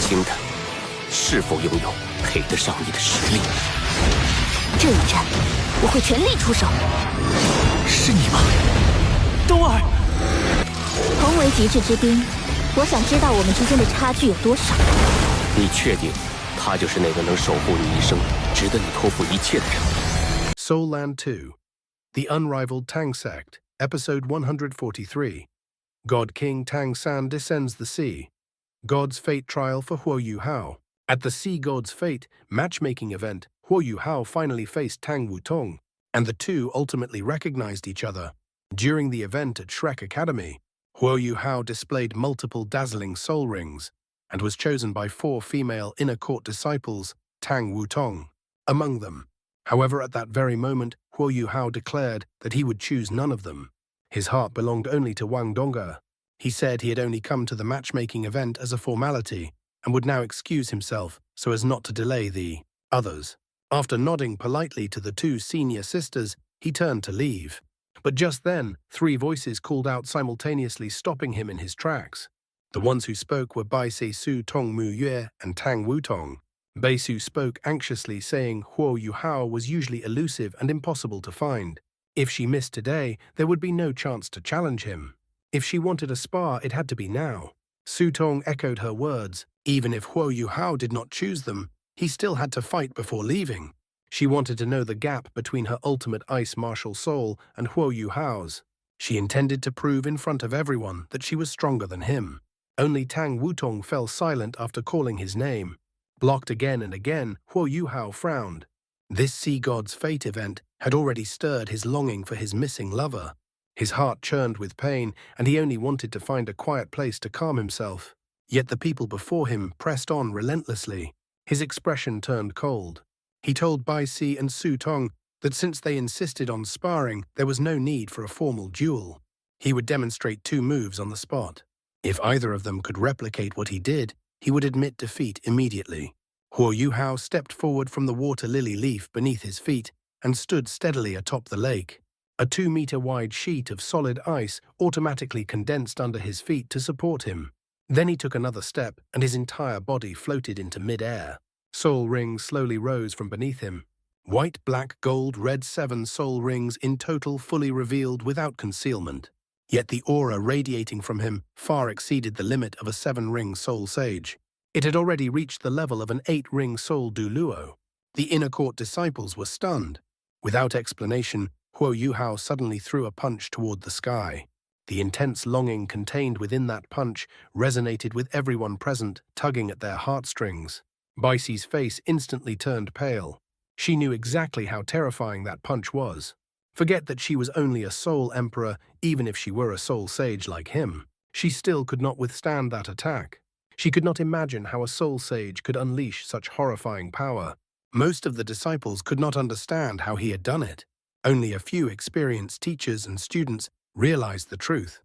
轻的，是否拥有配得上你的实力？这一战，我会全力出手。是你吗，冬儿？同为极致之兵，我想知道我们之间的差距有多少。你确定他就是那个能守护你一生、值得你托付一切的人？ Soul Land 2, The Unrivaled Tang Sect, Episode 143. God King Tang San descends the sea. God's fate trial for Huo Yuhao. At the Sea God's Fate matchmaking event, Huo Yuhao finally faced Tang Wutong, and the two ultimately recognized each other. During the event at Shrek Academy, Huo Yuhao displayed multiple dazzling soul rings, and was chosen by 4 female inner court disciples, Tang Wutong, among them. However, at that very moment, Huo Yuhao declared that he would choose none of them. His heart belonged only to Wang Donghua. He said he had only come to the matchmaking event as a formality, and would now excuse himself so as not to delay the others. After nodding politely to the 2 senior sisters, he turned to leave. But just then, 3 voices called out simultaneously, stopping him in his tracks. The ones who spoke were Bai Su Tong Mu Yue and Tang Wutong. Bai Su spoke anxiously, saying Huo Yuhao was usually elusive and impossible to find. If she missed today, there would be no chance to challenge him. If she wanted a spar, it had to be now. Su Tong echoed her words. Even if Huo Yuhao did not choose them, he still had to fight before leaving. She wanted to know the gap between her ultimate ice martial soul and Huo Yuhao's. She intended to prove in front of everyone that she was stronger than him. Only Tang Wutong fell silent after calling his name. Blocked again and again, Huo Yuhao frowned. This Sea God's Fate event had already stirred his longing for his missing lover. His heart churned with pain, and he only wanted to find a quiet place to calm himself. Yet the people before him pressed on relentlessly. His expression turned cold. He told Bai Si and Su Tong that since they insisted on sparring, there was no need for a formal duel. He would demonstrate 2 moves on the spot. If either of them could replicate what he did, he would admit defeat immediately. Huo Yuhao stepped forward from the water lily leaf beneath his feet and stood steadily atop the lake. A 2-meter-wide sheet of solid ice automatically condensed under his feet to support him. Then he took another step, and his entire body floated into mid-air. Soul rings slowly rose from beneath him. White, black, gold, red 7 soul rings in total, fully revealed without concealment. Yet the aura radiating from him far exceeded the limit of a 7-ring soul sage. It had already reached the level of an 8-ring soul Duluo. The inner court disciples were stunned. Without explanation, Huo Yuhao suddenly threw a punch toward the sky. The intense longing contained within that punch resonated with everyone present, tugging at their heartstrings. Bai Si's face instantly turned pale. She knew exactly how terrifying that punch was. Forget that she was only a soul emperor, even if she were a soul sage like him. She still could not withstand that attack. She could not imagine how a soul sage could unleash such horrifying power. Most of the disciples could not understand how he had done it. Only a few experienced teachers and students realized the truth.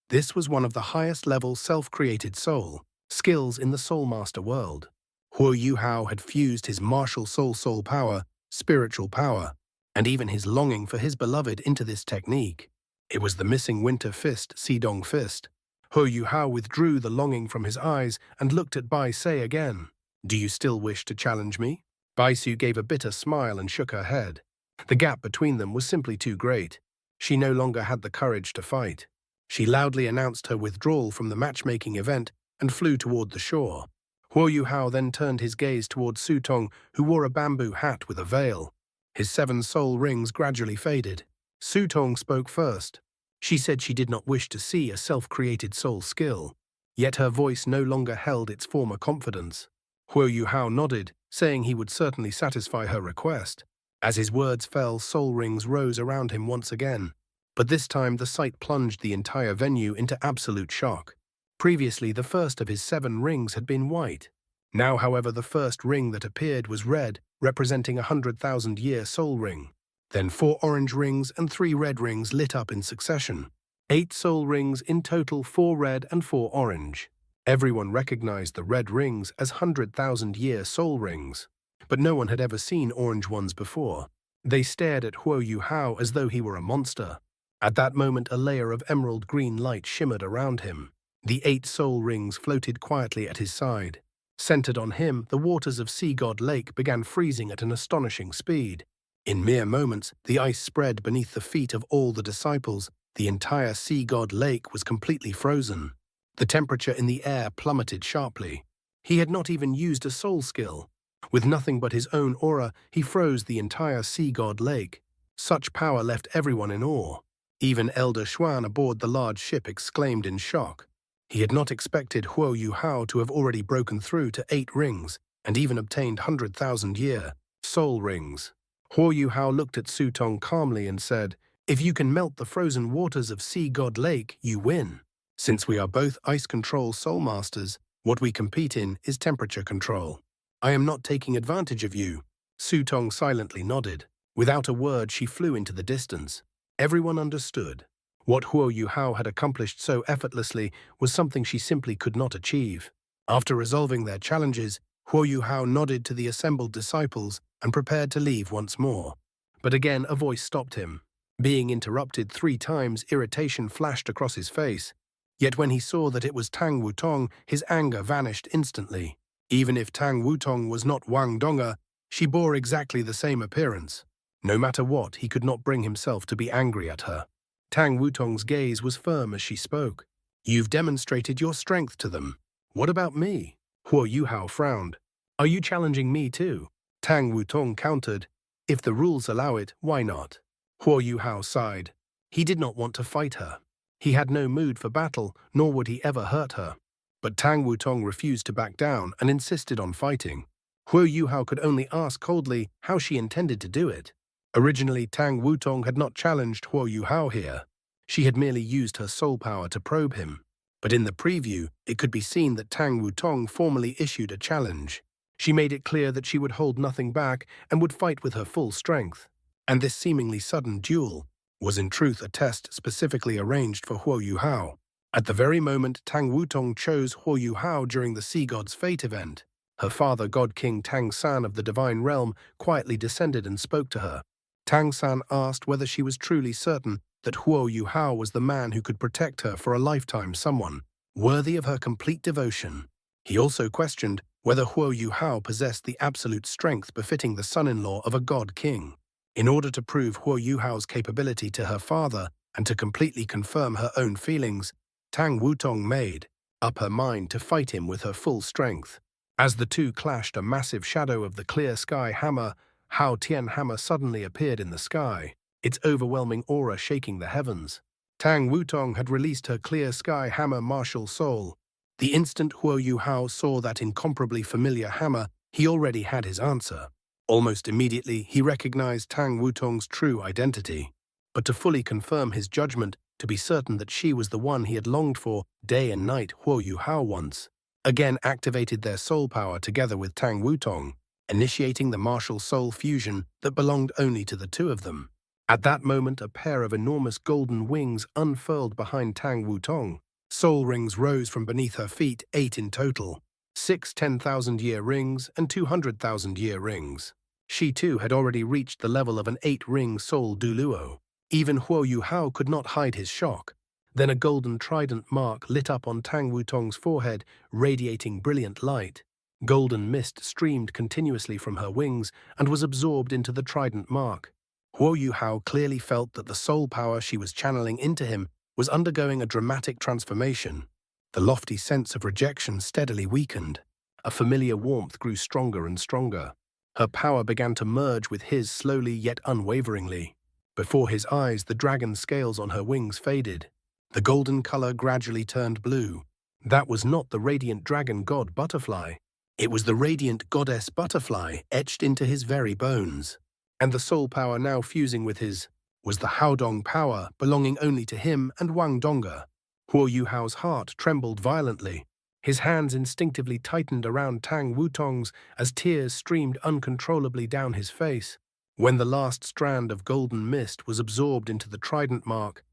This was one of the highest-level self-created soul skills in the Soul Master world. Huo Yuhao had fused his martial soul power, spiritual power, and even his longing for his beloved into this technique. It was the missing winter fist, Sidong fist. Huo Yuhao withdrew the longing from his eyes and looked at Bai Si again. "Do you still wish to challenge me?" Bai Si gave a bitter smile and shook her head. The gap between them was simply too great. She no longer had the courage to fight. She loudly announced her withdrawal from the matchmaking event and flew toward the shore. Huo Yuhao then turned his gaze toward Su Tong, who wore a bamboo hat with a veil. His 7 soul rings gradually faded. Su Tong spoke first. She said she did not wish to see a self-created soul skill, yet her voice no longer held its former confidence. Huo Yuhao nodded, saying he would certainly satisfy her request. As his words fell, soul rings rose around him once again. But this time the sight plunged the entire venue into absolute shock. Previously, the first of his 7 rings had been white. Now, however, the first ring that appeared was red, representing a 100,000-year soul ring. Then 4 orange rings and 3 red rings lit up in succession. 8 soul rings in total, 4 red and 4 orange. Everyone recognized the red rings as 100,000-year soul rings, but no one had ever seen orange ones before. They stared at Huo Yuhao as though he were a monster. At that moment, a layer of emerald green light shimmered around him. The 8 soul rings floated quietly at his side. Centered on him, the waters of Sea God Lake began freezing at an astonishing speed. In mere moments, the ice spread beneath the feet of all the disciples. The entire Sea God Lake was completely frozen. The temperature in the air plummeted sharply. He had not even used a soul skill. With nothing but his own aura, he froze the entire Sea God Lake. Such power left everyone in awe. Even Elder Xuan aboard the large ship exclaimed in shock. He had not expected Huo Yuhao to have already broken through to 8 rings and even obtained 100,000-year soul rings. Huo Yuhao looked at Su Tong calmly and said, "If you can melt the frozen waters of Sea God Lake, you win. Since we are both ice control soul masters, what we compete in is temperature control. I am not taking advantage of you." Su Tong silently nodded. Without a word, she flew into the distance. Everyone understood. What Huo Yuhao had accomplished so effortlessly was something she simply could not achieve. After resolving their challenges, Huo Yuhao nodded to the assembled disciples and prepared to leave once more. But again a voice stopped him. Being interrupted 3 times, irritation flashed across his face. Yet when he saw that it was Tang Wutong, his anger vanished instantly. Even if Tang Wutong was not Wang Donghua, she bore exactly the same appearance. No matter what, he could not bring himself to be angry at her. Tang Wutong's gaze was firm as she spoke. "You've demonstrated your strength to them. What about me?" Huo Yuhao frowned. "Are you challenging me too?" Tang Wutong countered. "If the rules allow it, why not?" Huo Yuhao sighed. He did not want to fight her. He had no mood for battle, nor would he ever hurt her. But Tang Wutong refused to back down and insisted on fighting. Huo Yuhao could only ask coldly how she intended to do it. Originally, Tang Wutong had not challenged Huo Yuhao here. She had merely used her soul power to probe him. But in the preview, it could be seen that Tang Wutong formally issued a challenge. She made it clear that she would hold nothing back and would fight with her full strength. And this seemingly sudden duel was in truth a test specifically arranged for Huo Yuhao. At the very moment Tang Wutong chose Huo Yuhao during the Sea God's Fate event, her father, God King Tang San of the Divine Realm, quietly descended and spoke to her. Tang San asked whether she was truly certain that Huo Yuhao was the man who could protect her for a lifetime, someone worthy of her complete devotion. He also questioned whether Huo Yuhao possessed the absolute strength befitting the son-in-law of a god king. In order to prove Huo Yuhao's capability to her father and to completely confirm her own feelings, Tang Wutong made up her mind to fight him with her full strength. As the two clashed, a massive shadow of the clear sky hammer, Hao Tian hammer, suddenly appeared in the sky, its overwhelming aura shaking the heavens. Tang Wutong had released her clear sky hammer martial soul. The instant Huo Yuhao saw that incomparably familiar hammer, he already had his answer. Almost immediately, he recognized Tang Wutong's true identity. But to fully confirm his judgment, to be certain that she was the one he had longed for day and night, Huo Yuhao once again activated their soul power together with Tang Wutong, initiating the martial soul fusion that belonged only to the two of them. At that moment, a pair of enormous golden wings unfurled behind Tang Wutong. Soul rings rose from beneath her feet, 8 in total. 6 10,000-year rings and 200,000-year rings. She too had already reached the level of an 8-ring soul duoluo. Even Huo Yuhao could not hide his shock. Then a golden trident mark lit up on Tang Wutong's forehead, radiating brilliant light. Golden mist streamed continuously from her wings and was absorbed into the trident mark. Huo Yuhao clearly felt that the soul power she was channeling into him was undergoing a dramatic transformation. The lofty sense of rejection steadily weakened. A familiar warmth grew stronger and stronger. Her power began to merge with his slowly yet unwaveringly. Before his eyes, the dragon scales on her wings faded. The golden color gradually turned blue. That was not the radiant dragon god butterfly. It was the radiant goddess butterfly etched into his very bones. And the soul power now fusing with his was the Haodong power belonging only to him and Wang Donghua. Huo Yuhao's heart trembled violently. His hands instinctively tightened around Tang Wutong's as tears streamed uncontrollably down his face. When the last strand of golden mist was absorbed into the trident mark,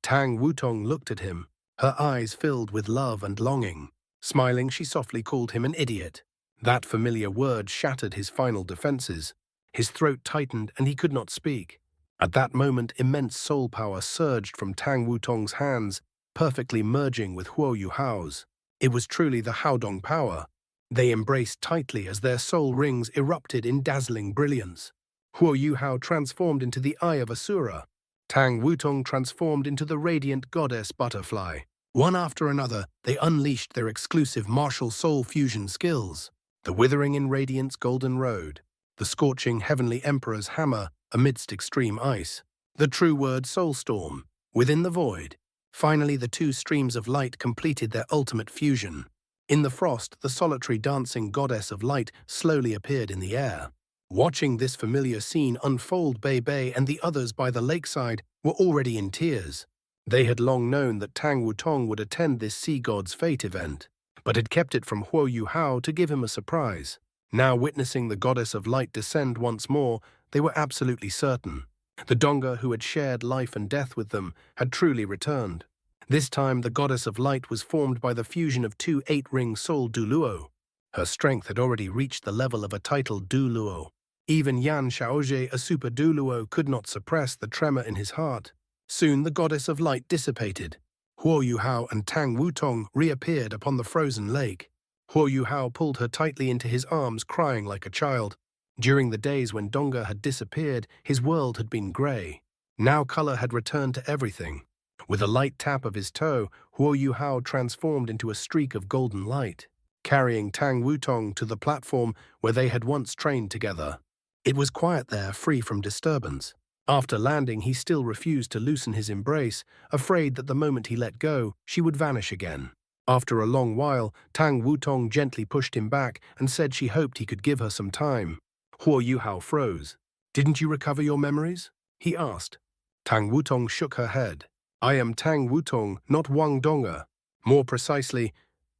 Tang Wutong looked at him, her eyes filled with love and longing. Smiling, she softly called him an idiot. That familiar word shattered his final defenses. His throat tightened and he could not speak. At that moment, immense soul power surged from Tang Wutong's hands, perfectly merging with Huo Yuhao's. It was truly the Haodong power. They embraced tightly as their soul rings erupted in dazzling brilliance. Huo Yuhao transformed into the Eye of Asura. Tang Wutong transformed into the radiant goddess butterfly. One after another, they unleashed their exclusive martial soul fusion skills. The withering in radiance golden road, the scorching heavenly emperor's hammer amidst extreme ice, the true word soulstorm, within the void. Finally, the two streams of light completed their ultimate fusion. In the frost, the solitary dancing goddess of light slowly appeared in the air. Watching this familiar scene unfold, Bei and the others by the lakeside were already in tears. They had long known that Tang Wutong would attend this sea god's fate event, but had kept it from Huo Yuhao to give him a surprise. Now witnessing the goddess of light descend once more, they were absolutely certain. The donghua who had shared life and death with them had truly returned. This time the goddess of light was formed by the fusion of two 8-ring soul Duluo. Her strength had already reached the level of a titled Duluo. Even Yan Xiaozhe, a super Duluo, could not suppress the tremor in his heart. Soon the goddess of light dissipated. Huo Yuhao and Tang Wutong reappeared upon the frozen lake. Huo Yuhao pulled her tightly into his arms, crying like a child. During the days when donghua had disappeared, his world had been grey. Now color had returned to everything. With a light tap of his toe, Huo Yuhao transformed into a streak of golden light, carrying Tang Wutong to the platform where they had once trained together. It was quiet there, free from disturbance. After landing, he still refused to loosen his embrace, afraid that the moment he let go, she would vanish again. After a long while, Tang Wutong gently pushed him back and said she hoped he could give her some time. Huo Yuhao froze. "Didn't you recover your memories?" he asked. Tang Wutong shook her head. "I am Tang Wutong, not Wang Donghua. More precisely,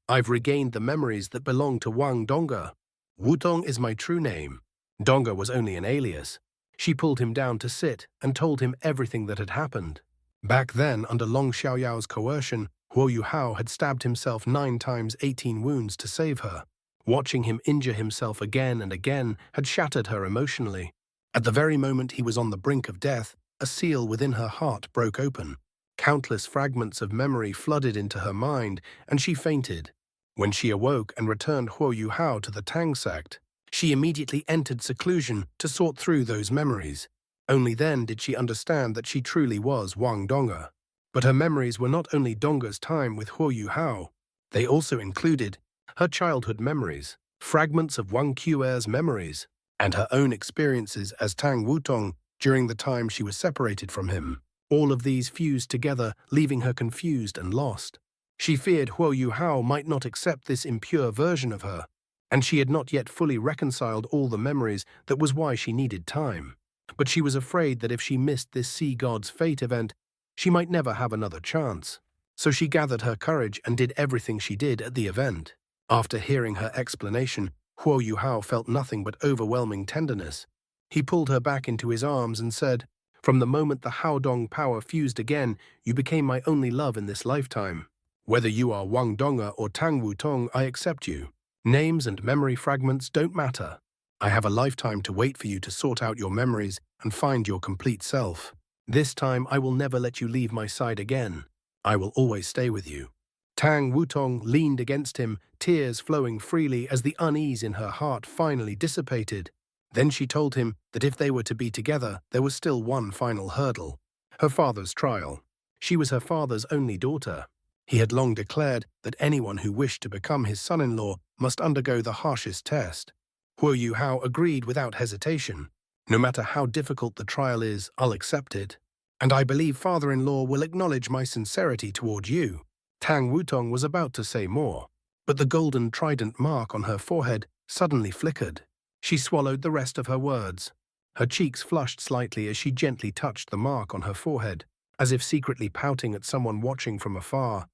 I've regained the memories that belong to Wang Donghua. Wutong is my true name. Donghua was only an alias." She pulled him down to sit and told him everything that had happened. Back then, under Long Xiaoyao's coercion, Huo Yuhao had stabbed himself 9 times 18 wounds to save her. Watching him injure himself again and again had shattered her emotionally. At the very moment he was on the brink of death, a seal within her heart broke open. Countless fragments of memory flooded into her mind, and she fainted. When she awoke and returned Huo Yuhao to the Tang sect, she immediately entered seclusion to sort through those memories. Only then did she understand that she truly was Wang Donghua. But her memories were not only Donghua's time with Huo Yuhao. They also included her childhood memories, fragments of Wang Quer's memories, and her own experiences as Tang Wutong during the time she was separated from him. All of these fused together, leaving her confused and lost. She feared Huo Yuhao might not accept this impure version of her, and she had not yet fully reconciled all the memories. That was why she needed time. But she was afraid that if she missed this sea god's fate event, she might never have another chance. So she gathered her courage and did everything she did at the event. After hearing her explanation, Huo Yuhao felt nothing but overwhelming tenderness. He pulled her back into his arms and said, "From the moment the Haodong power fused again, you became my only love in this lifetime. Whether you are Wang Donghua or Tang Wutong, I accept you. Names and memory fragments don't matter. I have a lifetime to wait for you to sort out your memories and find your complete self. This time I will never let you leave my side again. I will always stay with you." Tang Wutong leaned against him, tears flowing freely as the unease in her heart finally dissipated. Then she told him that if they were to be together, there was still one final hurdle: her father's trial. She was her father's only daughter. He had long declared that anyone who wished to become his son-in-law must undergo the harshest test. Huo Yuhao agreed without hesitation. "No matter how difficult the trial is, I'll accept it. And I believe father-in-law will acknowledge my sincerity toward you." Tang Wutong was about to say more, but the golden trident mark on her forehead suddenly flickered. She swallowed the rest of her words. Her cheeks flushed slightly as she gently touched the mark on her forehead, as if secretly pouting at someone watching from afar.